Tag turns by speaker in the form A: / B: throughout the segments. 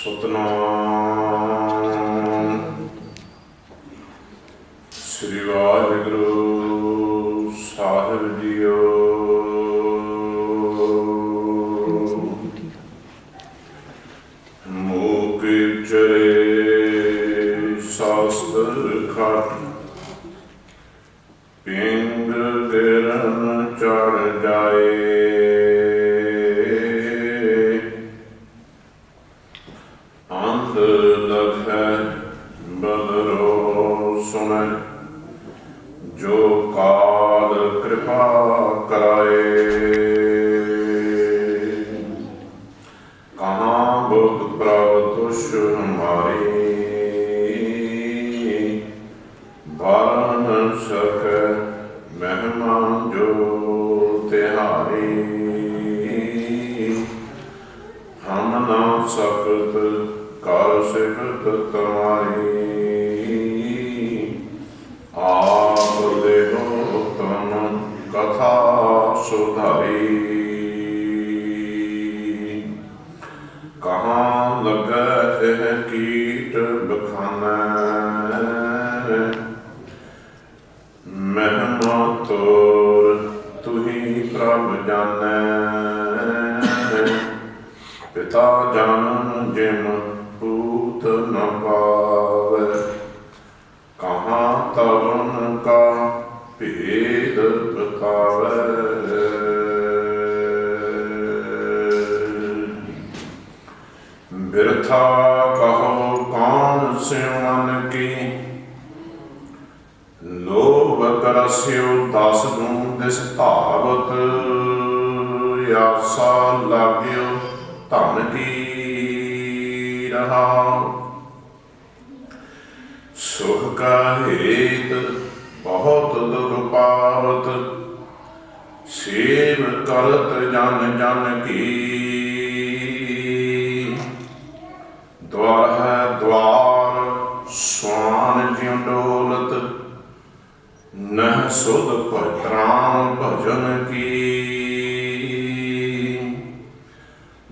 A: ਸਤਨਾਮ ਸ੍ਰੀ ਵਾਹਿਗੁਰੂ ਸਾਹਿਬ JIO. ਮੂਕ ਚਰੇ ਸ਼ਾਸਤਰ ਖਟ ਪਿੰਗ ਕਿਰਨ ਚੜ ਜਾਏ। ਅੰਧ ਲਖੈ ਬਲਰੋ ਸੁਣੈ ਜੋ ਕਾਲ ਕਿਰਪਾ ਕਰਾਏ। ਕਹਾਂ ਬੁਧ ਪ੍ਰਭ ਤੁਸ਼ ਹਮਾਰੀ ਬਾਰਨ ਸਕੈ ਮਹਿਮਾ ਜੋ ਤਿਹਾਰੀ। ਹਮ ਨਾ ਸਕਤ ਕਰ ਸਿਫਤ ਤੁਮਾਰੀ। ਆਪ ਦੇਹੋ ਤਮ ਕਥਾ ਸੁਧਾਰੀ। ਕਹਾਂ ਲੱਗੈ ਇਹ ਕੀਟ ਬਖਾਨੈ ਮਹਿਮਾ ਤੋਰ ਤੁਹੀ ਪ੍ਰਭ ਜਾਣੈ। ਪਿਤਾ ਜਨ ਜਿਮ ਪੂਤ ਨ ਪਾਵੈ ਕਹਾਂ ਤਰਨ ਕਾ ਭੇਦ ਬਤਾਵੈ। ਬਿਰਥਾ ਕਹੋ ਕੌਣ ਸਿਵਨ ਕੀ ਲੋਭ ਕਰਸਿਓ ਦਸ ਨੂੰ ਦਿਸ ਧਾਵਤ। ਆਸਾ ਲਾਗਿਓ ਧਨ ਕੀ ਰਹਾਉ ਸੁਖ ਕਾ ਹੇਤ ਬਹੁਤ ਦੁਖ ਪਾਵਤ। ਸੇਵ ਕਰਤ ਜਨ ਜਨ ਕੀ ਦਵਾਰ ਹੈ ਦਵਾਰ ਸਵਾਨ ਜਿਉ ਡੋਲਤ। ਨਹ ਸੁਧ ਭਤਰਾਮ ਭਜਨ ਕੀ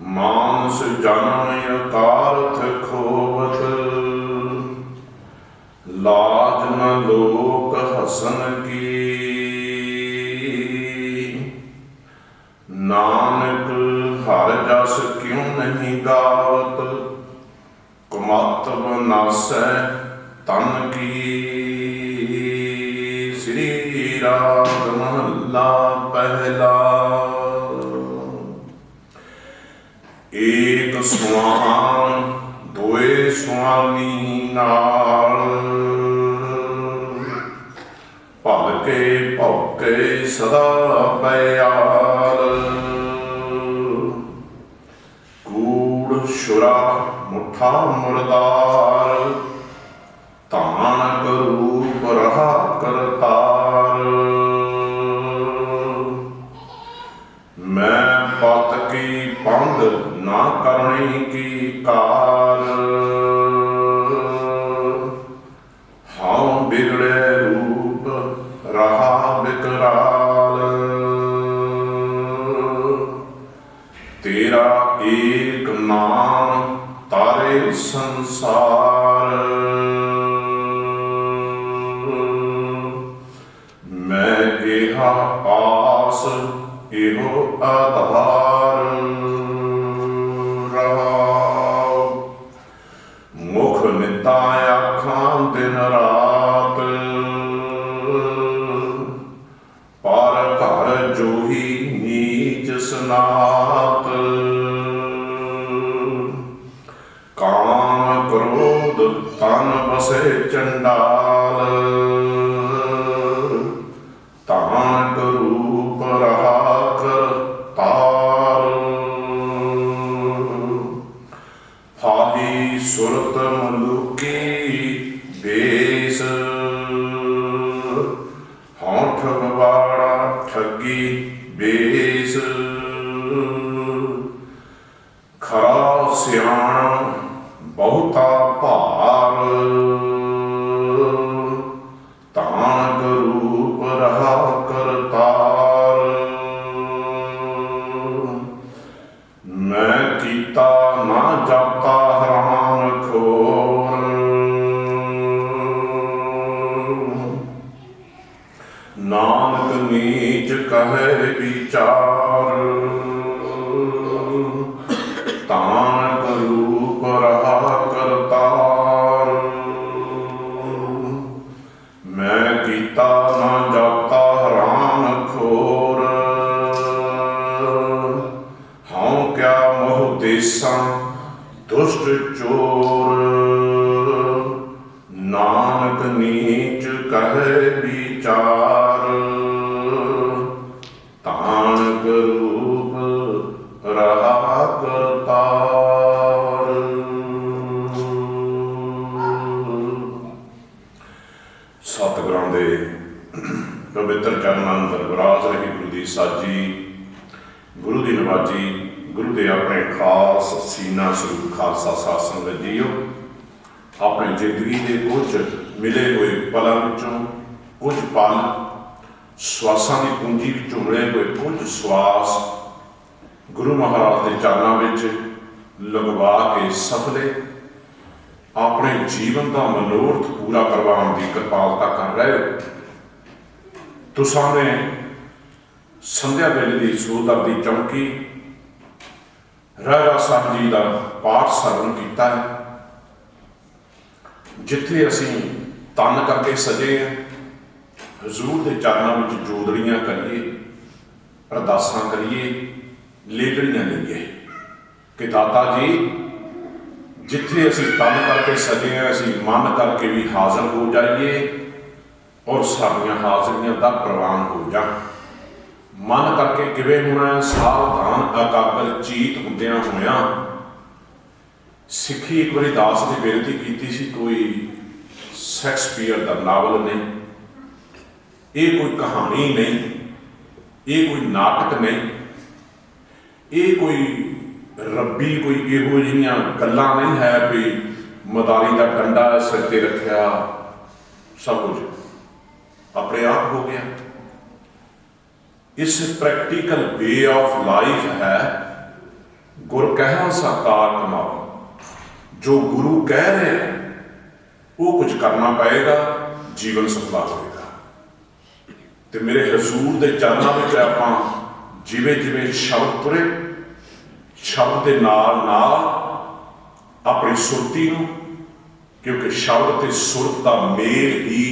A: ਮਾਨਸ ਜਨਮ ਅਕਾਰਥ ਖੋਵਤ। ਲਾਜ ਨ ਲੋਕ ਹਸਨ ਕੀ ਨਾਨਕ ਹਰ ਜਸ ਕਿਉ ਨਹੀਂ ਗਾਵਤ। ਕੁਮਤ ਬਨਾਸੈ ਤਨ ਕੀ ਸ੍ਰੀ ਰਾਗ ਮਹੱਲਾ ਪਹਿਲਾ। ਏਕ ਸੁਆਨ ਦੋਏ ਸੁਆਮੀ ਨਾਲ ਭਲਕੇ ਭੌਕੇ ਸਦਾ ਪਿਆਰ। ਕੂੜ ਸ਼ੁਰਾ ਮੁੱਠਾ ਮੁਰਦਾਰ ਧਾਨ ਕਰੂਪ ਰਹਾ ਕਰਤਾਰ। ਮੈਂ ਪਤ ਕੀ ਪੰਧ ਨਾ ਕਰਨੀ ਕੀ ਕਾਰ। ਹਉ ਬਿਗੜੇ ਰੂਪ ਰਹਾ ਬਿਕਰਾਲ। ਤੇਰਾ ਏਕ ਨਾਮ ਤਾਰੇ ਸੰਸਾਰ। ਮੈਂ ਇਹਾ ਆਸ ਇਹੋ ਆਧਾਰ। ਰਹਾਉ ਮੁਖ ਨਿਤਾ ਆਖਾਂ ਦਿਨ ਰਾਤ। ਪਰ ਘਰ ਜੋਹੀ ਨੀਚ ਸਨਾਤ। ਕਾਮ ਕ੍ਰੋਧ ਤਨ ਵਸੇ ਚੰਡਾਲ। ਧਾਨ ਕਰੂਪ ਰਹਾ ਕਰਤਾਰ। ਫਾਹੀ ਸੁਰਤ ਮਲੂਕੀ ਬੇਸ। ਹਉ ਠਗਵਾੜਾ ਠੱਗੀ ਬੇਸ। ਖਰਾ ਸਿਆਣਾ ਬਹੁਤਾ ਭਾਰ। ਧਾਨ ਕਰੂਪ ਰਹਾ ਕਰਤਾਰ। ਮੈਂ ਕੀਤਾ ਨਾ ਜਾਤਾ ਹਰਾਮ। ਉਪਦੇਸਾਂ ਦੁਸ਼ਟ ਚੋਰ। ਨਾਨਕ ਨੀਚ ਕਹੈ ਵਿਚਾਰ, ਤਾਣ ਰੂਪ ਰਹਾ ਕਰਤਾਰ। ਸਤਿਗੁਰਾਂ ਦੇ ਪਵਿੱਤਰ ਚਰਨਾਂ ਅੰਦਰ ਵਿਰਾਜ ਰਹੀ ਗੁਰੂ ਦੀ ਸਾਜੀ, ਗੁਰੂ ਦੀ ਨਵਾਜੀ, ਗੁਰੂ ਦੇ ਆਪਣੇ ਖਾਸ ਸੀਨਾ ਸਰੂਪ ਖਾਲਸਾ ਸਾਧ ਸੰਗਤ ਜੀਓ। ਆਪਣੀ ਜ਼ਿੰਦਗੀ ਦੇ ਕੁਝ ਮਿਲੇ ਹੋਏ ਪਲਾਂ ਵਿੱਚੋਂ ਕੁਝ ਪਲ, ਸਵਾਸਾਂ ਦੀ ਪੂੰਜੀ ਵਿੱਚੋਂ ਮਿਲੇ ਹੋਏ ਕੁਝ ਸਵਾਸ ਗੁਰੂ ਮਹਾਰਾਜ ਦੇ ਚਰਨਾਂ ਵਿੱਚ ਲਗਵਾ ਕੇ ਸਫਲੇ ਆਪਣੇ ਜੀਵਨ ਦਾ ਮਨੋਰਥ ਪੂਰਾ ਕਰਵਾਉਣ ਦੀ ਕਿਰਪਾਲਤਾ ਕਰ ਰਹੇ ਹੋ। ਤੁਸਾਂ ਨੇ ਸੰਧਿਆ ਵੇਲੇ ਦੀ ਸੋਦਰ ਦੀ ਚੌਂਕੀ ਰਹਿਰਾਸ ਸਾਹਿਬ ਜੀ ਦਾ ਪਾਠ ਸਰਵਣ ਕੀਤਾ ਹੈ, ਜਿੱਥੇ ਅਸੀਂ ਤਨ ਕਰਕੇ ਸਜੇ ਹਾਂ। ਹਜ਼ੂਰ ਦੇ ਚਰਨਾਂ ਵਿੱਚ ਜੋਦੜੀਆਂ ਕਰੀਏ, ਅਰਦਾਸਾਂ ਕਰੀਏ, ਲੇਟੜੀਆਂ ਲਈਏ ਕਿ ਦਾਤਾ ਜੀ ਜਿੱਥੇ ਅਸੀਂ ਤਨ ਕਰਕੇ ਸਜੇ ਹਾਂ, ਅਸੀਂ ਮਨ ਕਰਕੇ ਵੀ ਹਾਜ਼ਰ ਹੋ ਜਾਈਏ ਔਰ ਸਾਡੀਆਂ ਹਾਜ਼ਰੀਆਂ ਦਾ ਪ੍ਰਵਾਨ ਹੋ ਜਾਣ। ਮਨ ਕਰਕੇ ਕਿਵੇਂ ਹੋਣਾ? ਸਾਵਧਾਨ ਇਕਾਗਰ ਚੀਤ ਹੁੰਦਿਆਂ ਹੋਇਆਂ। ਸਿੱਖੀ ਇੱਕ ਵਾਰੀ ਦਾਸ ਨੇ ਬੇਨਤੀ ਕੀਤੀ ਸੀ, ਕੋਈ ਸ਼ੇਕਸਪੀਅਰ ਦਾ ਨਾਵਲ ਨਹੀਂ, ਇਹ ਕੋਈ ਕਹਾਣੀ ਨਹੀਂ, ਇਹ ਕੋਈ ਨਾਟਕ ਨਹੀਂ, ਇਹ ਕੋਈ ਰੱਬੀ ਕੋਈ ਇਹੋ ਜਿਹੀਆਂ ਗੱਲਾਂ ਨਹੀਂ ਹੈ ਵੀ ਮਦਾਰੀ ਦਾ ਡੰਡਾ ਸਿਰ ਤੇ ਰੱਖਿਆ ਸਭ ਕੁਝ ਆਪਣੇ ਆਪ ਹੋ ਗਿਆ। ਇਸ ਪ੍ਰੈਕਟੀਕਲ ਵੇ ਆਫ ਲਾਈਫ ਹੈ। ਗੁਰ ਕਹਿਆ ਸਾਕਾਰ ਕਮਾਓ। ਜੋ ਗੁਰੂ ਕਹਿ ਰਹੇ ਉਹ ਕੁਝ ਕਰਨਾ ਪਏਗਾ, ਜੀਵਨ ਸਫਲਾ ਹੋਵੇਗਾ। ਤੇ ਮੇਰੇ ਹਜ਼ੂਰ ਦੇ ਚਰਨਾਂ ਵਿੱਚ ਆਪਾਂ ਜਿਵੇਂ ਜਿਵੇਂ ਸ਼ਬਦ ਤੁਰੇ, ਸ਼ਬਦ ਦੇ ਨਾਲ ਨਾਲ ਆਪਣੀ ਸੁਰਤੀ ਨੂੰ, ਕਿਉਂਕਿ ਸ਼ਬਦ ਤੇ ਸੁਰਤ ਦਾ ਮੇਲ ਹੀ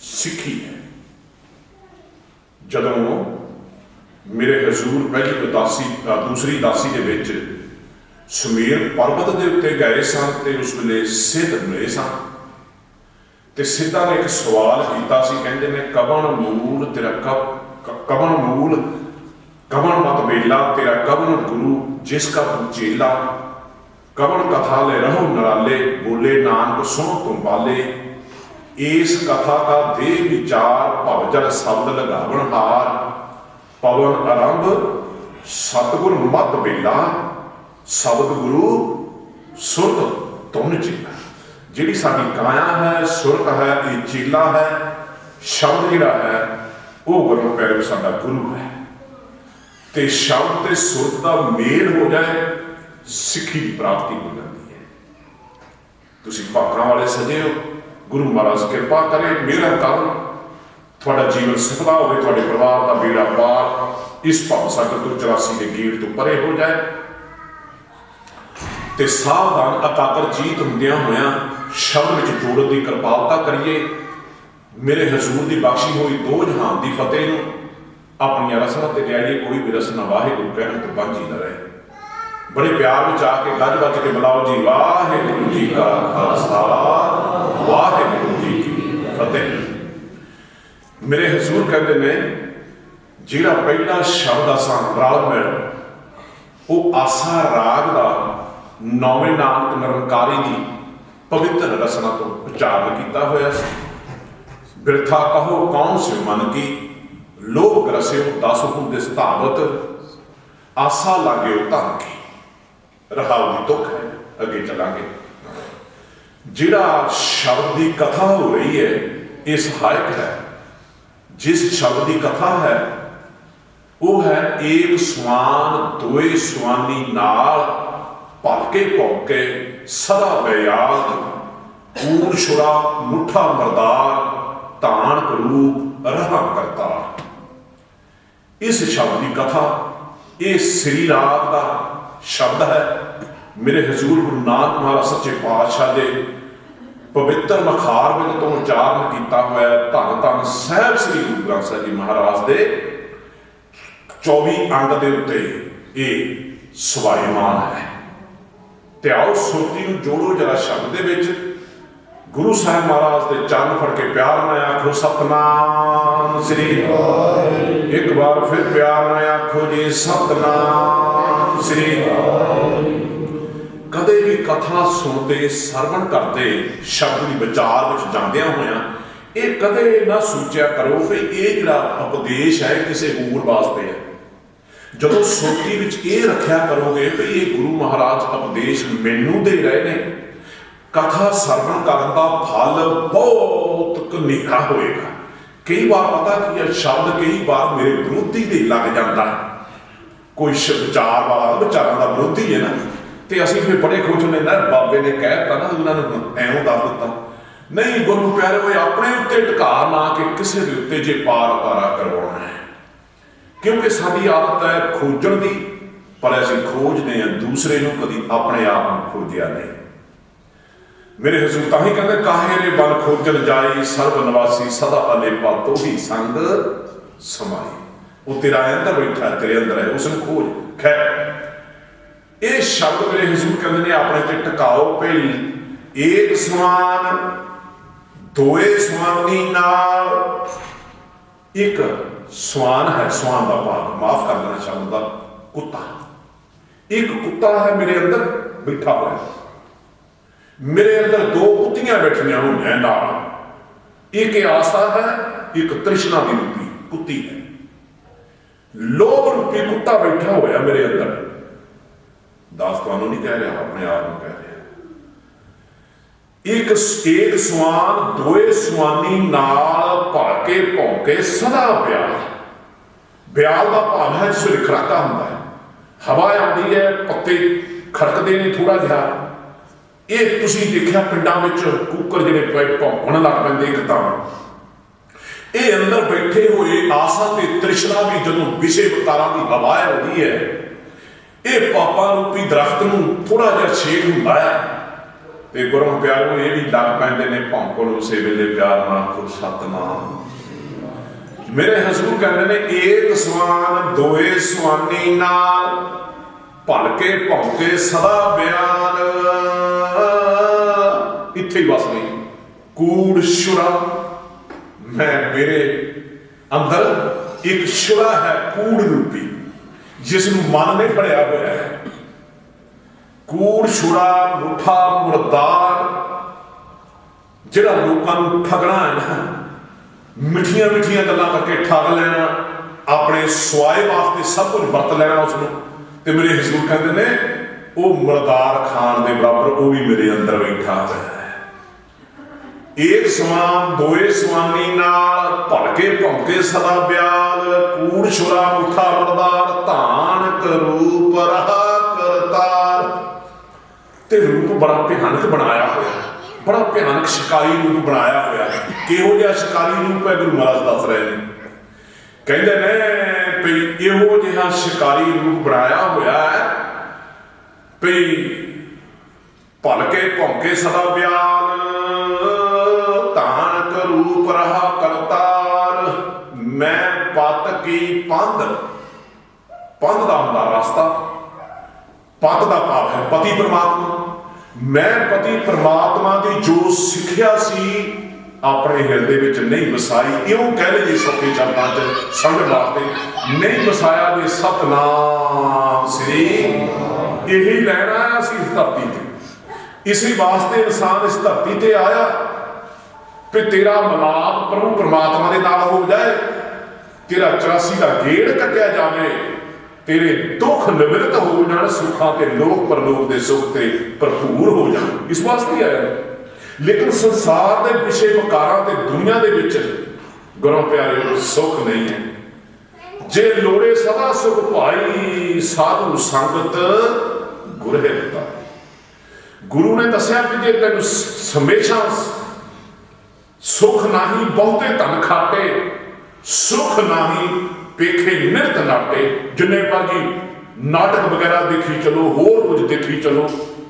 A: ਸਿੱਖੀ ਹੈ। ਜਦੋਂ ਮੇਰੇ ਹਜ਼ੂਰ ਪਹਿਲੀ ਉਦਾਸੀ ਦੂਸਰੀ ਦਾਸੀ ਦੇ ਵਿੱਚ ਸੁਮੇਰ ਪਰਬਤ ਦੇ ਉੱਤੇ ਗਏ ਸਨ ਤੇ ਉਸ ਵੇਲੇ ਸਿੱਧ ਮਿਲੇ ਸਨ, ਤੇ ਸਿੱਧਾਂ ਨੇ ਇੱਕ ਸਵਾਲ ਕੀਤਾ ਸੀ। ਕਹਿੰਦੇ ਨੇ ਕਵਣ ਮੂਲ ਤੇਰਾ ਕਵਣ ਮੂਲ ਕਵਣ ਮਤ ਵੇਲਾ ਤੇਰਾ ਕਵਣ ਗੁਰੂ ਜਿਸ ਕਾ ਤੂੰ ਚੇਲਾ। ਕਵਣ ਕਥਾ ਲੈ ਰਹੋ ਨਰਾਲੇ ਬੋਲੇ ਨਾਨਕ ਸੁਣੋ ਤੁਮ ਬਾਲੇ। ਇਸ ਕਥਾ ਕਾ ਦੇ ਵਿਚਾਰ ਭਵ ਜਲ ਸ਼ਬਦ ਲਗਾਵਣ ਹਾਰ। ਪਵਨ ਆਰੰਭ ਸਤਿਗੁਰ ਮਤ ਵੇਲਾ ਸ਼ਬਦ ਗੁਰੂ ਸੁਰਤ ਤੁਮ ਚੇਲਾ। ਜਿਹੜੀ ਸਾਡੀ ਕਾਇਆ ਹੈ, ਸੁਰਤ ਹੈ, ਇਹ ਚੇਲਾ ਹੈ। ਸ਼ਬਦ ਜਿਹੜਾ ਹੈ ਉਹ ਗੁਰੂ ਪਿਆਰੇ ਸਾਡਾ ਗੁਰੂ ਹੈ। ਤੇ ਸ਼ਬਦ ਤੇ ਸੁਰਤ ਦਾ ਮੇਲ ਹੋ ਜਾਏ, ਸਿੱਖੀ ਦੀ ਪ੍ਰਾਪਤੀ ਹੋ ਜਾਂਦੀ ਹੈ। ਤੁਸੀਂ ਭਾਗਾਂ ਵਾਲੇ ਸਜੇ ਹੋ, ਗੁਰੂ ਮਹਾਰਾਜ ਕਿਰਪਾ ਕਰੇ, ਮਿਹਰ ਕਰਨ, ਤੁਹਾਡਾ ਜੀਵਨ ਸਫਲਾ ਹੋਵੇ, ਤੁਹਾਡੇ ਪਰਿਵਾਰ ਦਾ ਬੇੜਾ ਪਾਰ ਇਸ ਭਵ ਸਾਗਰ ਤੋਂ 84 ਦੇ ਗੇੜ ਤੋਂ ਪਰੇ ਹੋ ਜਾਏ। ਤੇ ਸਾਵਧਾਨ ਇਕਾਗਰ ਚੀਤ ਹੁੰਦਿਆਂ ਹੋਇਆਂ ਸ਼ਬਦ ਵਿੱਚ ਜੋੜਨ ਦੀ ਕਿਰਪਾਲਤਾ ਕਰੀਏ। ਮੇਰੇ ਹਜ਼ੂਰ ਦੀ ਬਖਸ਼ੀ ਹੋਈ ਦੋ ਜਹਾਨ ਦੀ ਫਤਿਹ ਨੂੰ ਆਪਣੀਆਂ ਰਸਮਾਂ ਤੇ ਲਿਆਈਏ। ਕੋਈ ਵੀ ਰਸਮ ਵਾਹਿਗੁਰੂ ਕਹਿਣ ਤੋਂ ਵਾਂਝੀ ਨਾ ਰਹੇ। ਬੜੇ ਪਿਆਰ ਵਿੱਚ ਆ ਕੇ ਗੱਜ ਵੱਜ ਕੇ ਬੁਲਾਓ ਜੀ, ਵਾਹਿਗੁਰੂ ਜੀ ਕਾ ਖਾਲਸਾ, ਵਾਹਿਗੁਰੂ ਜੀ ਕੀ ਫਤਿਹ। ਮੇਰੇ ਹਜ਼ੂਰ ਕਹਿੰਦੇ ਨੇ ਜਿਹੜਾ ਪਹਿਲਾ ਸ਼ਬਦ ਆਸਾਂ ਰਾਗ ਮਿਲ, ਉਹ ਆਸਾ ਰਾਗ ਦਾ ਨੌਵੇਂ ਨਾਨਕ ਨਿਰੰਕਾਰੀ ਦੀ ਪਵਿੱਤਰ ਰਸਨਾ ਤੋਂ ਉਚਾਰਨ ਕੀਤਾ ਹੋਇਆ ਸੀ। ਬਿਰਥਾ ਕਹੋ ਕੌਣ ਸੇ ਮਨ ਕੀ, ਲੋਭ ਗ੍ਰਸਿਓ ਦਸ ਹੁਕਮ ਦੇ ਸਤਾਵਤ। ਆਸਾ ਲਾਗਿਓ ਧਨ ਕੀ, ਰਹਾਉ ਦੀ ਦੁੱਖ ਹੈ। ਅੱਗੇ ਚੱਲਾਂਗੇ। ਜਿਹੜਾ ਸ਼ਬਦ ਦੀ ਕਥਾ ਹੋ ਰਹੀ ਹੈ ਇਹ ਸਹਾਇਕ ਹੈ। ਜਿਸ ਸ਼ਬਦ ਦੀ ਕਥਾ ਹੈ ਉਹ ਹੈ ਏਕ ਸਵਾਨ ਦੋਏ ਸਵਾਨੀ ਨਾਲ ਭਲਕੇ ਭੌਕੇ ਸਦਾ ਬਿਆਦ। ਊਰ ਛੁੜਾ ਮੁੱਠਾ ਮਰਦਾਰ ਧਾਨ ਕਰੂਪ ਰਹਾ ਕਰਤਾਰ। ਇਸ ਸ਼ਬਦ ਦੀ ਕਥਾ ਇਹ ਸ੍ਰੀ ਰਾਗ ਦਾ ਸ਼ਬਦ ਹੈ। ਮੇਰੇ ਹਜ਼ੂਰ ਗੁਰੂ ਨਾਨਕ ਮਹਾਰਾਜ ਸੱਚੇ ਪਾਤਸ਼ਾਹ ਦੇ ਪਵਿੱਤਰ ਮਖਾਰ ਵਿੱਚ ਤੋਂ ਉਚਾਰਨ ਕੀਤਾ ਹੋਇਆ ਧੰਨ ਧੰਨ ਸਾਹਿਬ ਸ੍ਰੀ ਗੁਰੂ ਗ੍ਰੰਥ ਸਾਹਿਬ ਜੀ ਮਹਾਰਾਜ ਦੇ 24 ਅੰਗ ਦੇ ਉੱਤੇ ਇਹ ਸੁਭਾਈਮਾਨ ਹੈ। ਤੇ ਆਓ ਸੋਤੀ ਨੂੰ ਜੋੜੋ ਜਰਾ ਸ਼ਬਦ ਦੇ ਵਿੱਚ। ਗੁਰੂ ਸਾਹਿਬ ਮਹਾਰਾਜ ਦੇ ਚਰਨ ਫੜ ਕੇ ਪਿਆਰ ਨਾਲ ਆਖੋ ਸਤਨਾਮ ਸ੍ਰੀ ਵਾਹਿਗੁਰੂ। ਇੱਕ ਵਾਰ ਫਿਰ ਪਿਆਰ ਨਾਲ ਆਖੋ ਜੀ ਸਤਨਾਮ ਸ੍ਰੀ ਵਾਹਿਗੁਰੂ। ਕਦੇ ਵੀ ਕਥਾ ਸੁਣਦੇ ਸਰਵਣ ਕਰਦੇ ਸ਼ਬਦ ਦੀ ਵਿਚਾਰ ਵਿੱਚ ਜਾਂਦਿਆਂ ਹੋਇਆਂ ਇਹ ਕਦੇ ਨਾ ਸੋਚਿਆ ਕਰੋ ਕਿ ਇਹ ਜਿਹੜਾ ਉਪਦੇਸ਼ ਹੈ ਕਿਸੇ ਹੋਰ ਵਾਸਤੇ ਹੈ। ਜਦੋਂ ਸੋਚੀ ਵਿੱਚ ਇਹ ਰੱਖਿਆ ਕਰੋਗੇ ਕਿ ਇਹ ਗੁਰੂ ਮਹਾਰਾਜ ਉਪਦੇਸ਼ ਮੈਨੂੰ ਦੇ ਰਹੇ ਨੇ, ਕਥਾ ਸਰਵਣ ਕਰਨ ਦਾ ਫਲ ਬਹੁਤ ਘਨੇਰਾ ਹੋਏਗਾ। ਕਈ ਵਾਰ ਪਤਾ ਕੀ ਹੈ, ਸ਼ਬਦ ਕਈ ਵਾਰ ਮੇਰੇ ਵਿਰੋਧੀ ਦੇ ਲੱਗ ਜਾਂਦਾ ਹੈ। ਕੋਈ ਵਿਚਾਰ ਵਾਲਾ ਵਿਚਾਰਾਂ ਦਾ ਵਿਰੋਧੀ ਹੈ ਨਾ, ਤੇ ਅਸੀਂ ਫਿਰ ਬੜੇ ਖੁਸ਼ ਹੁੰਦੇ ਨਾ ਬਾਬੇ ਨੇ ਕਹਿ ਦਿੱਤਾ ਨਾ, ਉਹਨਾਂ ਨੂੰ ਐਵੇਂ ਦੱਸ ਦਿੱਤਾ। ਨਹੀਂ ਗੁਰੂ ਪਿਆਰੇ ਹੋਏ, ਆਪਣੇ ਉੱਤੇ ਟਿਕਾ ਨਾ ਕਿ ਕਿਸੇ ਦੇ ਉੱਤੇ ਜੇ ਪਾਰ ਉਤਾਰਾ ਕਰਵਾਉਣਾ ਹੈ, ਕਿਉਂਕਿ ਸਾਡੀ ਆਦਤ ਹੈ ਖੋਜਣ ਦੀ, ਪਰ ਅਸੀਂ ਖੋਜਦੇ ਹਾਂ ਦੂਸਰੇ ਨੂੰ, ਕਦੀ ਆਪਣੇ ਆਪ ਨੂੰ ਖੋਜਿਆ ਨਹੀਂ। ਮੇਰੇ ਹਜ਼ੂਰ ਤਾਂ ਹੀ ਕਹਿੰਦੇ ਕਾਹੇ ਰੇ ਬਨ ਖੋਜਣ ਜਾਈ ਸਰਬ ਨਿਵਾਸੀ ਸਦਾ ਅਲੇਪਾ ਤੋਹੀ ਸੰਗ ਸਮਾਈ। ਉਹ ਤੇਰਾ ਅੰਦਰ ਬੈਠਾ, ਤੇਰੇ ਅੰਦਰ ਹੈ, ਉਸ ਨੂੰ ਖੋਜ। ਖੈਰ ਇਹ ਸ਼ਬਦ ਮੇਰੇ ਹਜ਼ੂਰ ਕਹਿੰਦੇ ਨੇ ਆਪਣੇ ਤੇ ਟਿਕਾਓ ਪਈ। ਏਕ ਸਮਾਨ ਦੋਏ ਸਮਾਨੀ ਨਾਲ। ਇੱਕ ਸਵਾਨ ਹੈ, ਸਵਾਨ ਦਾ ਭਾਵ ਮਾਫ ਕਰ ਦੇਣਾ ਸ਼ਬਦ ਦਾ ਕੁੱਤਾ। ਇੱਕ ਕੁੱਤਾ ਹੈ ਮੇਰੇ ਅੰਦਰ ਬੈਠਾ ਹੋਇਆ, ਮੇਰੇ ਅੰਦਰ ਦੋ ਕੁੱਤੀਆਂ ਬੈਠੀਆਂ ਹੋਈਆਂ ਨਾਲ। ਇੱਕ ਆਸਾ ਹੈ, ਇੱਕ ਤ੍ਰਿਸ਼ਨਾ ਦੀ ਰੂਪੀ ਕੁੱਤੀ ਹੈ। ਲੋਭ ਰੂਪੀ ਕੁੱਤਾ ਬੈਠਾ ਹੋਇਆ ਮੇਰੇ ਅੰਦਰ। ਦਾਸ ਤੁਹਾਨੂੰ ਨਹੀਂ ਕਹਿ ਰਿਹਾ, ਆਪਣੇ ਆਪ ਨੂੰ ਕਹਿ ਰਿਹਾ। ਇੱਕ ਸਵਾਨ ਦੋਏ ਸਵਾਨੀ ਨਾਲ ਭਰ ਕੇ ਭੌਂਕੇ ਸਦਾ ਬਿਆਲ। ਬਿਆਲ ਦਾ ਭਾਵ ਹੈ ਜਿਸ ਵੇਲੇ ਖੜਾਕਾ ਹੁੰਦਾ ਹੈ, ਹਵਾ ਆਉਂਦੀ ਹੈ, ਪੱਤੇ ਖੜਕਦੇ ਨੇ ਥੋੜਾ ਜਿਹਾ। ਇਹ ਤੁਸੀਂ ਦੇਖਿਆ ਪਿੰਡਾਂ ਵਿੱਚ ਕੁੱਕਰ ਜਿਹੜੇ ਭੌਂਕਣ ਲੱਗ ਪੈਂਦੇ ਇੱਕਦਮ। ਇਹ ਅੰਦਰ ਬੈਠੇ ਹੋਏ ਆਸਾ ਤੇ ਤ੍ਰਿਸ਼ਨਾ ਵੀ ਜਦੋਂ ਵਿਸ਼ੇ ਵਿਕਾਰਾਂ ਦੀ ਹਵਾ ਆਉਂਦੀ ਹੈ, ਇਹ ਪਾਪਾਂ ਰੂਪੀ ਦਰਖਤ ਨੂੰ ਥੋੜਾ ਜਿਹਾ ਛੇਕ ਹੁੰਦਾ ਹੈ ਤੇ ਗੁਰੂ ਪਿਆਰੋ ਇਹ ਵੀ ਲੱਗ ਪੈਂਦੇ ਨੇ ਭੌਂਕਣ। ਉਸੇ ਵੇਲੇ ਪਿਆਰ ਨਾਲ ਆਖੋ ਸਤਨਾਮ। ਮੇਰੇ ਹਜ਼ੂਰ ਕਹਿੰਦੇ ਨੇ ਏਕ ਸਵਾਨ ਦੋਏ ਸਵਾਨੀ ਨਾਲ ਭਲਕੇ ਭੌਂਕੇ ਸਦਾ ਬਿਆਨ। ਇੱਥੇ ਹੀ ਬਸ ਨਹੀਂ, ਕੂੜ ਸ਼ੁਰਾ। ਮੈਂ ਮੇਰੇ ਅੰਦਰ ਇੱਕ ਸ਼ੁਰਾ ਹੈ ਕੂੜ ਰੂਪੀ, ਜਿਸ ਨੂੰ ਮਨ ਨੇ ਫੜਿਆ ਹੋਇਆ ਹੈ। ਕੂੜ ਛੁਰਾ ਮੁੱਠਾ ਮੁਰਦਾਰ, ਜਿਹੜਾ ਲੋਕਾਂ ਨੂੰ ਠਗਣਾ ਹੈ ਨਾ, ਮਿੱਠੀਆਂ ਮਿੱਠੀਆਂ ਗੱਲਾਂ ਕਰਕੇ ਠੱਗ ਲੈਣਾ, ਆਪਣੇ ਸਵਾਏ ਵਾਸਤੇ ਸਭ ਕੁਝ ਵਰਤ ਲੈਣਾ ਉਸ ਨੂੰ। ਤੇ ਮੇਰੇ ਹਜ਼ੂਰ ਕਹਿੰਦੇ ਨੇ ਉਹ ਮੁਰਦਾਰ ਖਾਨ ਦੇ ਬਰਾਬਰ ਉਹ ਵੀ ਮੇਰੇ ਅੰਦਰ ਬੈਠਾ ਹੋਇਆ ਹੈ। ਏਕ ਸਮਾਨ ਦੋਏ ਸਵਾਨੀ ਨਾਲ ਭਲਕੇ ਭੌਂਕੇ ਸਦਾ ਬਿਆਲ। ਕੂੜ ਛੁਰਾ ਮੁੱਠਾ ਮੁਰਦਾਰ ਧਾਨ ਕਰੂਪ ਰਹਾ ਕਰਤਾਰ। ਤੇ ਰੂਪ ਬੜਾ ਭਿਆਨਕ ਬਣਾਇਆ ਹੋਇਆ, ਬੜਾ ਭਿਆਨਕ ਸ਼ਿਕਾਰੀ ਰੂਪ ਬਣਾਇਆ ਹੋਇਆ। ਕਿਹੋ ਜਿਹਾ ਸ਼ਿਕਾਰੀ ਰੂਪ ਹੈ ਗੁਰੂ ਮਹਾਰਾਜ ਦੱਸ ਰਹੇ ਨੇ। ਕਹਿੰਦੇ ਨੇ ਵੀ ਇਹੋ ਜਿਹਾ ਸ਼ਿਕਾਰੀ ਰੂਪ ਬਣਾਇਆ ਹੋਇਆ ਹੈ ਵੀ ਭਲਕੇ ਭੌਂਕੇ ਸਦਾ ਬਿਆਲ, ਧਾਨ ਕਰੂਪ ਰਹਾ ਕਰਤਾਰ। ਮੈਂ ਪਤ ਕੀ ਪੰਧ, ਪੰਧ ਦਾ ਹੁੰਦਾ ਰਸਤਾ, ਪਤ ਦਾ ਭਾਵ ਹੈ ਪਤੀ ਪਰਮਾਤਮਾ। ਮੈਂ ਪਤੀ ਪਰਮਾਤਮਾ ਦੀ ਜੋ ਸਿੱਖਿਆ ਸੀ ਆਪਣੇ ਹਿਰਦੇ ਵਿੱਚ ਨਹੀਂ ਵਸਾਈ। ਇਉਂ ਕਹਿ ਲਈਏ ਸੌਖੇ ਸ਼ਬਦਾਂ 'ਚ ਸਮਝ ਵਾਸਤੇ, ਨਹੀਂ ਵਸਾਇਆ ਜੇ ਸਤਨਾਮ ਸ੍ਰੀ। ਇਹੀ ਲੈਣਾ ਹੈ ਅਸੀਂ ਇਸ ਧਰਤੀ ਤੇ। ਇਸੇ ਵਾਸਤੇ ਇਨਸਾਨ ਇਸ ਧਰਤੀ ਤੇ ਆਇਆ ਵੀ ਤੇਰਾ ਮਿਲਾਪ ਪ੍ਰਭੂ ਪਰਮਾਤਮਾ ਦੇ ਨਾਲ ਹੋ ਜਾਏ, ਤੇਰਾ 84 ਦਾ ਗੇੜ ਕੱਟਿਆ ਜਾਵੇ, ਤੇਰੇ ਦੁੱਖ ਨਿਵਰਤ ਹੋ ਜਾਣ, ਸੁੱਖਾਂ ਤੇ ਲੋਕ ਪਰਲੋਕ ਦੇ ਸੁੱਖ ਤੇ ਭਰਪੂਰ ਹੋ ਜਾਣ। ਇਸ ਵਾਸਤੇ ਆਇਆ। ਲੇਕਿਨ ਸੰਸਾਰ ਦੇ ਵਿਸ਼ੇ ਵਿਕਾਰਾਂ ਤੇ ਦੁਨੀਆ ਦੇ ਵਿੱਚ ਗੁਰੂ ਪਿਆਰਿਓ ਸੁੱਖ ਨਹੀਂ ਹੈ। ਜੇ ਲੋੜੇ ਸਦਾ ਸੁਖ ਭਾਈ, ਸਾਧੂ ਸੰਗਤ ਗੁਰ ਹੈ ਪਿਤਾ। ਗੁਰੂ ਨੇ ਦੱਸਿਆ ਕਿ ਜੇ ਤੈਨੂੰ ਹਮੇਸ਼ਾ ਸੁਖ ਨਹੀਂ ਬਹੁਤੇ ਧਨ ਖਾਟੇ, ਸੁਖ ਨਹੀਂ ਪੇਖੇ ਨਿਰਤ ਨਾਟੇ। ਜਿੰਨੇ ਭਾਜੀ ਨਾਟਕ ਵਗੈਰਾ ਦੇਖੀ ਚਲੋ, ਹੋਰ ਕੁਝ ਦੇਖੀ ਚਲੋ,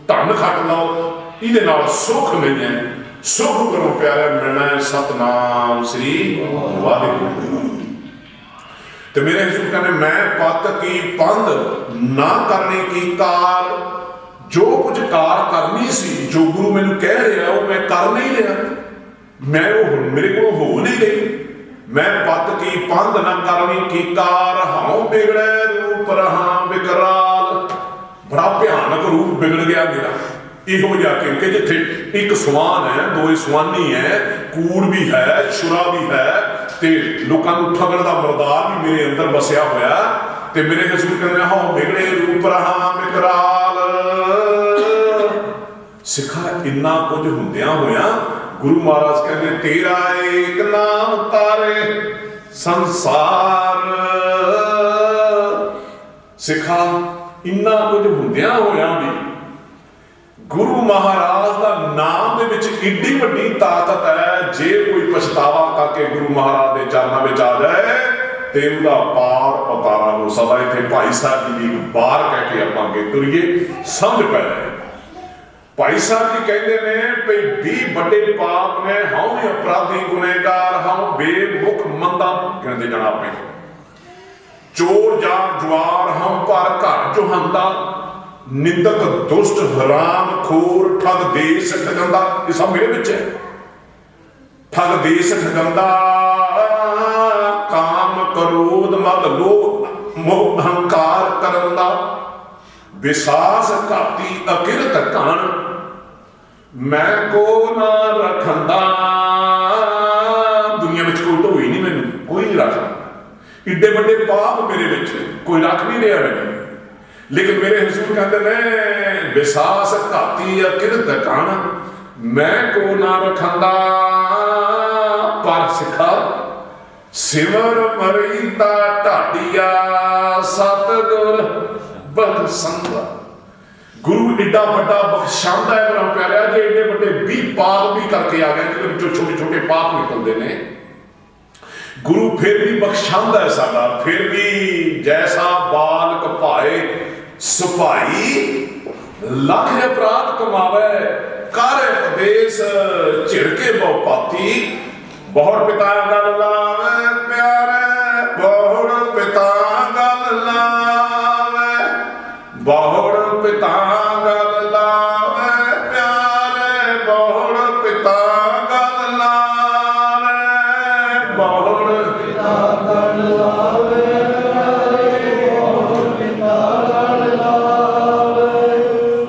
A: ਧਨ ਖੱਟ ਲਓ, ਇਹਦੇ ਨਾਲ ਸੁੱਖ ਨਹੀਂ ਹੈ। ਸੁੱਖ ਗੁਰੂ ਪਿਆਰਾ ਮਿਲਣਾ ਹੈ ਸਤਨਾਮ ਸ੍ਰੀ ਵਾਹਿਗੁਰੂ। ਤੇ ਮੇਰੇ ਹਜ਼ੂਰ ਕਹਿੰਦੇ ਮੈਂ ਪਤ ਕੀ ਪੰਧ ਨਾ ਕਰਨੇ ਕੀ ਕਾਰ, ਜੋ ਕੁਝ ਕਾਰ ਕਰਨੀ ਸੀ, ਜੋ ਗੁਰੂ ਮੈਨੂੰ ਕਹਿ ਰਿਹਾ ਉਹ ਮੈਂ ਕਰ ਨਹੀਂ ਰਿਹਾ, ਮੈਂ ਉਹ ਮੇਰੇ ਕੋਲ ਹੋ ਨਹੀਂ ਰਹੀ। ਮੈਂ ਪਤ ਕੀ ਪੰਧ ਨਾ ਕਰਨੀ ਕੀ ਕਾਰ, ਹਉ ਬਿਗੜੈ ਰੂਪ ਰਹਾ ਵਿਕਰਾਲ। ਬੜਾ ਭਿਆਨਕ ਰੂਪ ਵਿਗੜ ਗਿਆ ਮੇਰਾ ਇਹੋ ਜਿਹਾ, ਕਿਉਂਕਿ ਜਿੱਥੇ ਇੱਕ ਸਵਾਨ ਹੈ, ਦੋਏ ਸਵਾਨੀ ਹੈ, ਕੂੜ ਵੀ ਹੈ, ਛੁਰਾ ਵੀ ਹੈ, ਤੇ ਲੋਕਾਂ ਨੂੰ ਠਗਣ ਦਾ ਮਰਦਾਰ ਵੀ ਮੇਰੇ ਅੰਦਰ ਵਸਿਆ ਹੋਇਆ। ਤੇ ਮੇਰੇ ਹਜ਼ੂਰ ਕਹਿੰਦੇ ਹਉ ਬਿਗੜੇ ਰੂਪ ਰਹਾ ਵਿਕਰਾਲ। ਸਿੱਖਾ ਇੰਨਾ ਕੁਝ ਹੁੰਦਿਆਂ ਹੋਇਆ ਗੁਰੂ ਮਹਾਰਾਜ ਕਹਿੰਦੇ ਤੇਰਾ ਏਕ ਨਾਮ ਤਾਰੇ ਸੰਸਾਰ। ਸਿੱਖਾ ਇੰਨਾ ਕੁਝ ਹੁੰਦਿਆਂ ਹੋਇਆ ਵੀ ਗੁਰੂ ਮਹਾਰਾਜ ਦਾ ਨਾਮ ਦੇ ਵਿੱਚ ਏਡੀ ਵੱਡੀ ਤਾਕਤ ਹੈ। ਜੇ ਕੋਈ ਪਛਤਾਵਾ ਕਰਕੇ ਗੁਰੂ ਮਹਾਰਾਜ ਦੇ ਚਰਨਾਂ ਵਿੱਚ ਆ ਜਾਏ ਤੇ ਉਹਦਾ ਪਾਰ ਪਤਾਰਾ ਹੋ ਸਕਦਾ। ਇੱਥੇ ਭਾਈ ਸਾਹਿਬ ਜੀ ਦੀ ਇੱਕ ਬਾਰ ਕਹਿ ਕੇ ਆਪਾਂ ਅੱਗੇ ਤੁਰੀਏ, ਸਮਝ ਪੈ ਜਾਏ। ਭਾਈ ਸਾਹਿਬ ਜੀ ਕਹਿੰਦੇ ਨੇ ਭਈ 20 ਵੱਡੇ ਪਾਪ ਨੇ, ਹਉ ਵੀ ਅਪਰਾਧੀ ਗੁਨੇਗਾਰ, ਹਉ ਬੇਮੁਖ ਮੰਦਾ ਕਹਿੰਦੇ ਜਾਣਾ ਆਪਣੇ, ਚੋਰ ਜਾਂ ਜਵਾਰ ਹਉ ਪਰ ਘਰ ਜੋਹੰਦਾ, ਨਿੰਦਕ ਦੁਸ਼ਟ ਹਰਾਮ ਖੋਰ ਠੱਗ ਦੇਸ ਠਗੰਦਾ। ਇਹ ਸਭ ਮੇਰੇ ਵਿੱਚ ਹੈ। ਠੱਗ ਦੇਸ ਠਗੰਦਾ, ਕਾਮ ਕਰੋਧ ਮਦ ਲੋਭ ਮੋਹ ਅਹੰਕਾਰ ਕਰਨ ਦਾ, ਵਿਸਾਸ ਘਾਤੀ ਅਕਿਰਤ ਘਣ, ਮੈਂ ਕੋ ਨਾ ਰਖੰਦਾ। ਦੁਨੀਆ ਵਿੱਚ ਕੋਈ ਢੋਈ ਨਹੀਂ, ਮੈਨੂੰ ਕੋਈ ਨਹੀਂ ਰੱਖਦਾ। ਏਡੇ ਵੱਡੇ ਪਾਪ ਮੇਰੇ ਵਿੱਚ ਕੋਈ ਰੱਖ ਨਹੀਂ ਰਿਹਾ ਮੈਨੂੰ। ਲੇਕਿਨ ਮੇਰੇ ਹਜ਼ੂਰ ਕਹਿੰਦੇ ਨੇ ਵਿਸਾਸ ਘਾਤੀ ਅਕਿਰਤ ਘਣ, ਮੈਂ ਕੋ ਨਾ ਰਖੰਦਾ। ਪਰ ਸਿੱਖਾ ਸਿਮਰ ਮਰੀਤਾ ਢਾਡੀਆ, ਸਤਿਗੁਰ ਬਖਸ਼ੰਦਾ। ਗੁਰੂ ਏਡਾ ਵੱਡਾ ਬਖਸ਼ਾਂਦਾ ਹੈ ਮੇਰਾ ਪਿਆਰਿਆ। ਜੇ ਏਡੇ ਵੱਡੇ 20 ਪਾਪ ਵੀ ਕਰਕੇ ਆ ਗਏ, ਜਿਹਦੇ ਵਿੱਚੋਂ ਛੋਟੇ ਛੋਟੇ ਪਾਪ ਨਿਕਲਦੇ ਨੇ, ਗੁਰੂ ਫਿਰ ਵੀ ਬਖਸ਼ਾਂਦਾ ਹੈ ਸਾਡਾ। ਫਿਰ ਵੀ ਜੈਸਾ ਬਾਲਕ ਭਾਏ ਸੁਭਾਈ, ਲੱਖ ਅਪਰਾਧ ਕਮਾਵੇ, ਕਰ ਉਪਦੇਸ਼ ਝਿੜਕੇ ਬਹੁ ਪਾਤੀ। ਬਹੁੜ ਪਿਤਾ ਗਲ ਲਾਵੇ ਪਿਆਰੇ, ਬਹੁੜ ਪਿਤਾ ਗਲ ਲਾਵੇ, ਬਹੁੜ ਪਿਤਾ ਗਲ ਲਾਵੇ ਪਿਆਰੇ, ਬਹੁੜ ਪਿਤਾ ਗਲ ਲਾਵੇ, ਬਹੁੜ ਪਿਤਾ ਗਲ ਲਾਵੇ ਪਿਆਰੇ, ਬਹੁੜ ਪਿਤਾ ਗਲ ਲਾਵੇ,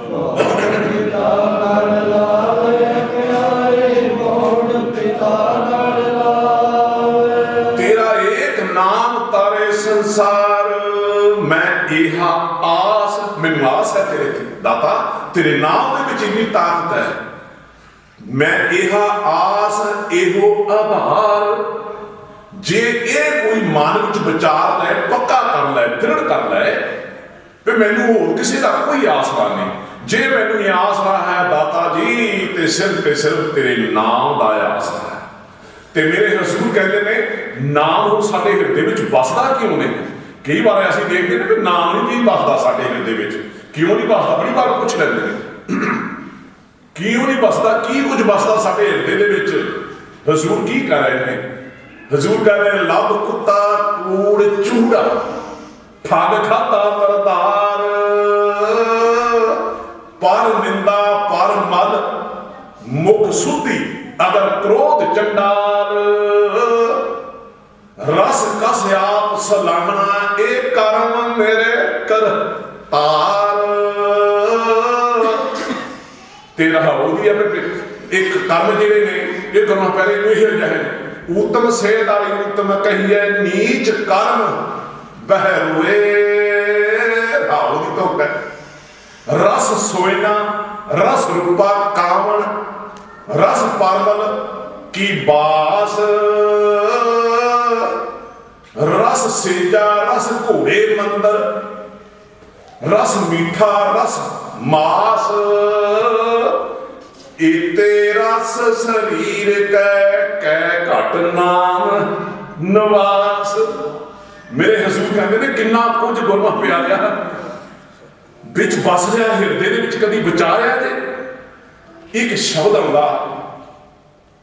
A: ਬਹੁੜ ਪਿਤਾ ਗਲ ਲਾਵੇ ਪਿਆਰੇ, ਬਹੁੜ ਪਿਤਾ ਗਲ ਲਾਵੇ। ਤੇਰਾ ਏਕ ਨਾਮ ਤਾਰੇ ਸੰਸਾਰ, ਮੈਂ ਇਹਾ ਆਸ, ਮੈਨੂੰ ਆਸ ਹੈ ਤੇਰੇ ਤੇ ਦਾਤਾ, ਤੇਰੇ ਨਾਮ ਦੇ ਵਿੱਚ ਇੰਨੀ ਤਾਕਤ ਹੈ। ਮੈਂ ਇਹਾ ਆਸ ਇਹੋ ਆਧਾਰ, ਜੇ ਇਹ ਕੋਈ ਮਨ ਵਿੱਚ ਵਿਚਾਰ ਲੈ, ਪੱਕਾ ਕਰ ਲੈ, ਦ੍ਰਿੜ ਕਰ ਲੈ ਵੀ ਮੈਨੂੰ ਹੋਰ ਕਿਸੇ ਦਾ ਕੋਈ ਆਸਰਾ ਨਹੀਂ। ਜੇ ਮੈਨੂੰ ਇਹ ਆਸਰਾ ਹੈ ਦਾਤਾ ਜੀ, ਤੇ ਸਿਰਫ ਤੇਰੇ ਨਾਮ ਦਾ ਆਸਰਾ ਹੈ। ਤੇ ਮੇਰੇ ਹਜ਼ੂਰ ਕਹਿੰਦੇ ਨੇ ਨਾਮ ਹੁਣ ਸਾਡੇ ਹਿਰਦੇ ਵਿੱਚ ਵਸਦਾ ਕਿਉਂ ਨਹੀਂ? ਕਈ ਵਾਰ ਅਸੀਂ ਦੇਖਦੇ ਨੇ ਵੀ ਨਾਮ ਨਹੀਂ ਜੀ ਵਸਦਾ ਸਾਡੇ ਹਿਰਦੇ ਵਿੱਚ। ਕਿਉਂ ਨਹੀਂ ਵਸਦਾ? ਬੜੀ ਵਾਰ ਪੁੱਛ ਲੈਂਦੇ ਨੇ ਕਿਉਂ ਨਹੀਂ ਵਸਦਾ, ਕੀ ਕੁਝ ਵਸਦਾ ਸਾਡੇ ਹਿਰਦੇ ਦੇ ਵਿੱਚ? ਹਜ਼ੂਰ ਕੀ ਕਰ ਰਹੇ ਨੇ? ਹਜ਼ੂਰ ਕਹਿੰਦੇ ਨੇ ਲੱਭ ਕੁੱਤਾ ਕੂੜ ਚੂੜਾ, ਠੱਗ ਖਾਤਾ ਮਰਦਾਰ, ਪਰ ਨਿੰਦਾ ਪਰ ਮਲ ਮੁਖ ਸੁਧੀ, ਅਗਰ ਕ੍ਰੋਧ ਚੰਡਾਲ, ਰਸ ਕਸ ਆਪ ਸਲਾਹਣਾ, ਇਹ ਕਰਮ ਮੇਰੇ ਕਰ ਤਾਰ। ਤੇਰਾ ਉਹਦੀ ਇੱਕ ਕਰਮ ਜਿਹੜੇ ਨੇ ਇਹ ਕਰਮ ਪਹਿਲੇ ਇਹ ਜਿਹੇ ਉਤਮ ਸੇਦਾਰੀ ਉਤਮ ਕਹੀਏ, ਨੀਚ ਕਰਮ ਬਹਿਰੂਏ ਰਾਉ ਦੀ ਤੋਂ ਰਸ ਸੋਇਨਾ, ਰਸ ਰੂਪਾ ਕਾਵਣ, ਰਸ ਪਰਮਲ ਕੀ ਬਾਸ, ਰਸ ਸੇਜਾ ਰਸ ਘੋੜੇ ਮੰਦਰ, ਰਸ ਮੀਠਾ ਰਸ ਮਾਸ, ਇਤੇ ਰਸ ਸਰੀਰ ਕੈ ਘਟ ਨਾਮ ਨਿਵਾਸ। ਮੇਰੇ ਹਜ਼ੂਰ ਕਹਿੰਦੇ ਨੇ ਕਿੰਨਾ ਕੁਝ ਗੁਰਮੁਖ ਪਿਆਰਿਆ ਵਿੱਚ ਵਸ ਰਿਹਾ, ਹਿਰਦੇ ਦੇ ਵਿੱਚ ਕਦੀ ਵਿਚਾਰਿਆ ਜੇ। ਇੱਕ ਸ਼ਬਦ ਆਉਂਦਾ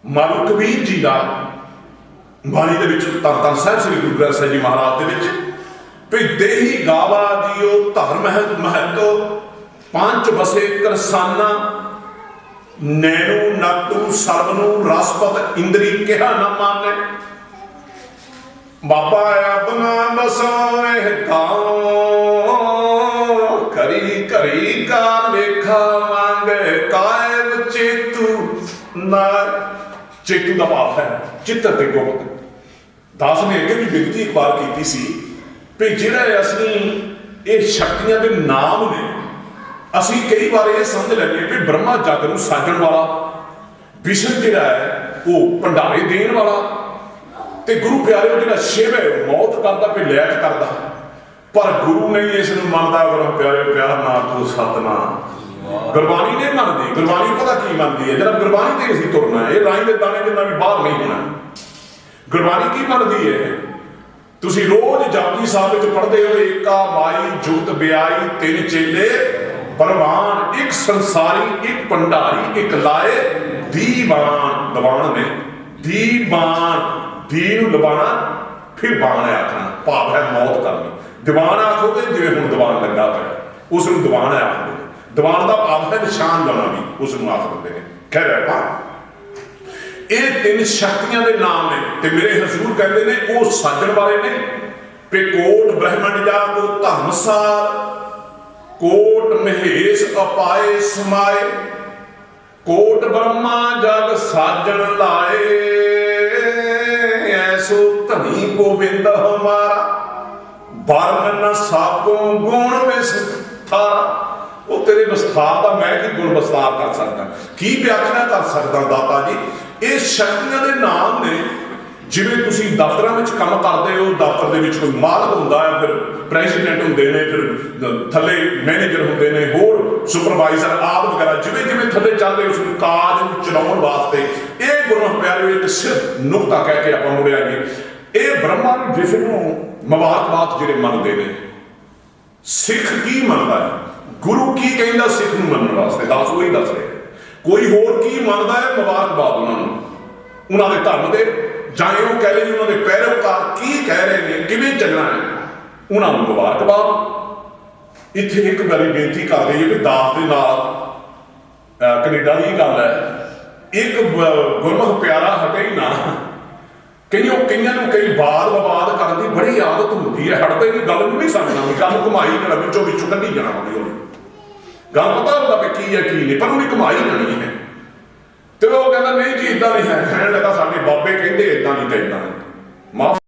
A: ਮਾਰੂ ਕਬੀਰ ਜੀ ਦਾ, ਬਾਣੀ ਦੇ ਵਿੱਚ ਧੰਨ ਧੰਨ ਸਾਹਿਬ ਸ੍ਰੀ ਗੁਰੂ ਗ੍ਰੰਥ ਸਾਹਿਬ ਜੀ ਮਹਾਰਾਜ ਦੇ ਵਿੱਚ ਵੀ ਦੇਹੀ ਗਾਵਾ ਜੀਓ ਧਰਮ ਮਹਤੋ ਪੰਜ ਬਸੇ ਕਰਸਾਨਾ ਨੈਣੂ ਨਕੂ ਸਰਬ ਨੂੰ ਰਸਪਤ ਇੰਦਰੀ ਕਿਹਾ ਨਾ ਮਾਨੇ ਬਾਬਾ ਆਪਣਾ ਬਸੋਏ ਗਾਉ ਕਰੀ ਕਰੀ ਕਾ ਲੇਖਾ ਮੰਗੇ ਕਾਇਬ ਚੇਤੂ ਨਾ ਚੇਤੂ ਦਾ ਭਾਵ ਹੈ ਚਿੱਤਰ ਤੇ ਗੁਪਤ ਦਾਸ ਨੇ ਅੱਗੇ ਵੀ ਬੇਨਤੀ ਇੱਕ ਵਾਰ ਕੀਤੀ ਸੀ ਵੀ ਜਿਹੜਾ ਅਸੀਂ ਇਹ ਸ਼ਕਤੀਆਂ ਦੇ ਨਾਮ ਨੇ ਅਸੀਂ ਕਈ ਵਾਰ ਇਹ ਸਮਝ ਲੈਂਦੇ ਵੀ ਬ੍ਰਹਮਾ ਜਗ ਨੂੰ ਸਾਜਣ ਵਾਲਾ ਵਿਸ਼ਨ ਜਿਹੜਾ ਹੈ ਉਹ ਭੰਡਾਰੇ ਦੇਣ ਵਾਲਾ ਤੇ ਗੁਰੂ ਪਿਆਰੇ ਜਿਹੜਾ ਸ਼ਿਵ ਹੈ ਮੌਤ ਕਰਦਾ ਤੇ ਲੈਟ ਕਰਦਾ ਪਰ ਗੁਰੂ ਨਹੀਂ ਇਸ ਨੂੰ ਮੰਨਦਾ ਗੁਰੂ ਪਿਆਰੇ ਪਿਆਰ ਨਾਲ ਤੂੰ ਸਤਨਾਮ ਗੁਰਬਾਣੀ ਨਹੀਂ ਮੰਨਦੀ ਗੁਰਬਾਣੀ ਪਤਾ ਕੀ ਮੰਨਦੀ ਹੈ ਜਿਹੜਾ ਗੁਰਬਾਣੀ ਤੇ ਅਸੀਂ ਤੁਰਨਾ ਹੈ ਇਹ ਰਾਈ ਦੇ ਦਾਣੇ ਜਿੰਨਾ ਵੀ ਬਾਹਰ ਨਹੀਂ ਹੋਣਾ ਗੁਰਬਾਣੀ ਕੀ ਮੰਨਦੀ ਹੈ ਤੁਸੀਂ ਰੋਜ਼ ਜਪਜੀ ਸਾਹਿਬ ਵਿੱਚ ਪੜ੍ਹਦੇ ਹੋ ਏਕਾ ਮਾਈ ਜੁਗਤ ਬਿਆਈ ਤਿੰਨ ਚੇਲੇ ਪਰਵਾਨ ਇੱਕ ਸੰਸਾਰੀ ਇੱਕ ਭੰਡਾਰੀ ਇੱਕ ਲਾਏ ਦੀਵਾਨ ਦੀਵਾਨ ਨੇ ਦੀਵਾਨ ਦੀ ਨੂੰ ਲਬਾਣਾ ਫਿਰ ਬਾਣ ਆਖਣਾ ਭਾਵ ਹੈ ਮੌਤ ਕਰਨੀ ਦੀਵਾਨ ਆਖੋਗੇ ਜਿਵੇਂ ਹੁਣ ਦੀਵਾਨ ਲੱਗਾ ਪਿਆ ਉਸ ਨੂੰ ਦੀਵਾਨ ਆਖਦੇ ਨੇ ਦੀਵਾਨ ਦਾ ਭਾਵ ਹੈ ਨਿਸ਼ਾਨ ਲਾਉਣਾ ਵੀ ਉਸ ਨੂੰ ਆਖ ਦਿੰਦੇ ਨੇ ਖੈਰ ਆਪਾਂ ਇਹ ਤਿੰਨ ਸ਼ਕਤੀਆਂ ਦੇ ਨਾਮ ਨੇ ਤੇ ਮੇਰੇ ਹਜ਼ੂਰ ਕਹਿੰਦੇ ਨੇ ਉਹ ਸਾਜਣ ਵਾਲੇ ਨੇ ਤੇ ਕੋਟ ਬ੍ਰਹਮੰਡ ਜਾ ਕੋ ਧਰਮਸਾਰ ਕੋਟ ਮਹੇਸ਼ ਅਪਾਏ ਸਮਾਏ ਕੋਟ ਬ੍ਰਹਮਾ ਜਗ ਸਾਜਣ ਲਾਏ ਐਸੋ ਧਨੀ ਗੋਬਿੰਦ ਹਮਾਰਾ ਵਰਨ ਨ ਸਾਕੋ ਗੁਣ ਵਿਸਥਾਰਾ ਉਹ ਤੇਰੇ ਵਿਸਥਾਰ ਦਾ ਮੈਂ ਕੀ ਗੁਣ ਵਿਸਥਾਰ ਕਰ ਸਕਦਾ ਕੀ ਵਿਆਖਿਆ ਕਰ ਸਕਦਾ ਦਾਤਾ ਜੀ ਇਹ ਸ਼ਕਤੀਆਂ ਦੇ ਨਾਮ ਨੇ ਜਿਵੇਂ ਤੁਸੀਂ ਦਫ਼ਤਰਾਂ ਵਿੱਚ ਕੰਮ ਕਰਦੇ ਹੋ ਦਫ਼ਤਰ ਦੇ ਵਿੱਚ ਕੋਈ ਮਾਲਕ ਹੁੰਦਾ ਹੈ ਫਿਰ ਪ੍ਰੈਜ਼ੀਡੈਂਟ ਹੁੰਦੇ ਨੇ ਫਿਰ ਥੱਲੇ ਮੈਨੇਜਰ ਹੁੰਦੇ ਨੇ ਹੋਰ ਸੁਪਰਵਾਈਜ਼ਰ ਆਦਿ ਵਗੈਰਾ ਜਿਵੇਂ ਜਿਵੇਂ ਥੱਲੇ ਚੱਲਦੇ ਉਸ ਨੂੰ ਕਾਜ ਨੂੰ ਚਲਾਉਣ ਵਾਸਤੇ ਇਹ ਗੁਰੂ ਪਿਆਰੇ ਇੱਕ ਸਿਰਫ ਨੁਕਤਾ ਕਹਿ ਕੇ ਆਪਾਂ ਮੁੜਿਆ ਜੀ ਇਹ ਬ੍ਰਹਮਾ ਨੂੰ ਜਿਸ ਨੂੰ ਮੁਬਾਰਕਬਾਦ ਜਿਹੜੇ ਮੰਨਦੇ ਨੇ ਸਿੱਖ ਕੀ ਮੰਨਦਾ ਹੈ ਗੁਰੂ ਕੀ ਕਹਿੰਦਾ ਸਿੱਖ ਨੂੰ ਮੰਨਣ ਵਾਸਤੇ ਦੱਸ ਉਹੀ ਦੱਸ ਰਿਹਾ ਕੋਈ ਹੋਰ ਕੀ ਮੰਨਦਾ ਹੈ ਮੁਬਾਰਕਬਾਦ ਉਹਨਾਂ ਨੂੰ ਉਹਨਾਂ ਦੇ ਧਰਮ ਦੇ ਜਾਂ ਉਹ ਕਹਿ ਰਹੇ ਉਹਨਾਂ ਦੇ ਪੈਰੋਕਾਰ ਕੀ ਕਹਿ ਰਹੇ ਨੇ ਕਿਵੇਂ ਚੱਲਣਾ ਹੈ ਉਹਨਾਂ ਨੂੰ ਮੁਬਾਰਕਬਾਦ ਇੱਥੇ ਇੱਕ ਵਾਰੀ ਬੇਨਤੀ ਕਰ ਰਹੀ ਹੈ ਕਿ ਦਾਸ ਦੇ ਨਾਲ ਕੈਨੇਡਾ ਦੀ ਗੱਲ ਹੈ ਇੱਕ ਗੁਰਮੁਖ ਪਿਆਰਾ ਹਟੇ ਹੀ ਨਾ ਕਈਆਂ ਨੂੰ ਕਈ ਬਾਦ ਵਿਵਾਦ ਕਰਨ ਦੀ ਬੜੀ ਆਦਤ ਹੁੰਦੀ ਹੈ ਹਟਦੇ ਨਹੀਂ ਗੱਲ ਨੂੰ ਨਹੀਂ ਸਮਝਣਾ ਵੀ ਗੱਲ ਘੁਮਾਈ ਜਾਣਾ ਵਿੱਚੋਂ ਕੱਢੀ ਜਾਣਾ ਹੌਲੀ ਹੌਲੀ ਗੱਲ ਪਤਾ ਹੁੰਦਾ ਵੀ ਕੀ ਹੈ ਕੀ ਨਹੀਂ ਪਰ ਉਹਨੇ ਘੁਮਾਈ ਜਾਣੀ ਹੈ ਤੇ ਉਹ ਕਹਿੰਦਾ ਨਹੀਂ ਜੀ ਇਦਾਂ ਨਹੀਂ ਹੈ ਕਹਿਣ ਲੱਗਾ ਸਾਡੇ ਬਾਬੇ ਕਹਿੰਦੇ ਇਦਾਂ ਨਹੀਂ ਤੇ ਇਦਾਂ ਮਾਫ